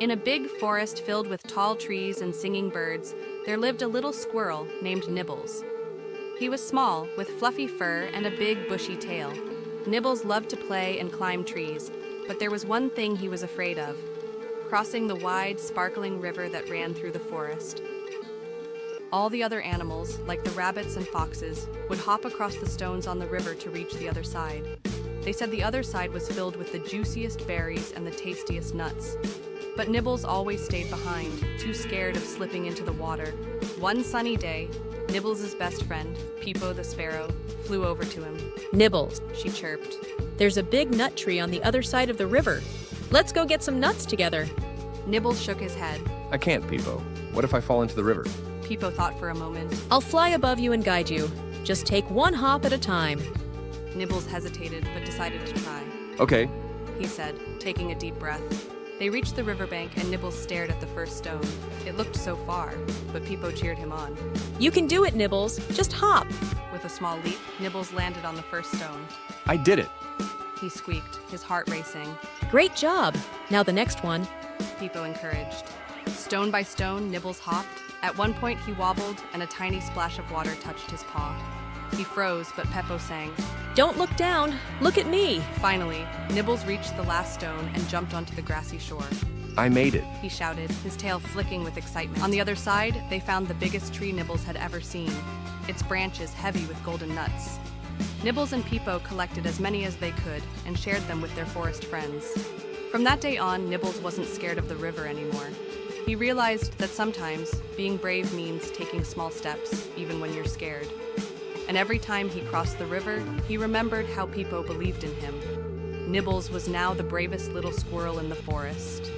In a big forest filled with tall trees and singing birds, there lived a little squirrel named Nibbles. He was small, with fluffy fur and a big bushy tail. Nibbles loved to play and climb trees, but there was one thing he was afraid of: crossing the wide, sparkling river that ran through the forest. All the other animals, like the rabbits and foxes, would hop across the stones on the river to reach the other side. They said the other side was filled with the juiciest berries and the tastiest nuts. But Nibbles always stayed behind, too scared of slipping into the water. One sunny day, Nibbles' best friend, Peepo the sparrow, flew over to him. Nibbles, She chirped. there's a big nut tree on the other side of the river. Let's go get some nuts together. Nibbles shook his head. I can't, Peepo. What if I fall into the river? Peepo thought for a moment. I'll fly above you and guide you. Just take one hop at a time. Nibbles hesitated, but decided to try. Okay. He said, taking a deep breath. They reached the riverbank and Nibbles stared at the first stone. It looked so far, but Peepo cheered him on. You can do it, Nibbles. Just hop. With a small leap, Nibbles landed on the first stone. I did it. He squeaked, his heart racing. Great job. Now the next one. Peepo encouraged. Stone by stone, Nibbles hopped. At one point, he wobbled, and a tiny splash of water touched his paw. He froze, but Peepo sang. Don't look down. Look at me. Finally, Nibbles reached the last stone and jumped onto the grassy shore. I made it. He shouted, his tail flicking with excitement. On the other side, they found the biggest tree Nibbles had ever seen, its branches heavy with golden nuts. Nibbles and Peepo collected as many as they could and shared them with their forest friends. From that day on, Nibbles wasn't scared of the river anymore. He realized that sometimes being brave means taking small steps, even when you're scared. And every time he crossed the river, he remembered how Peepo believed in him. Nibbles was now the bravest little squirrel in the forest.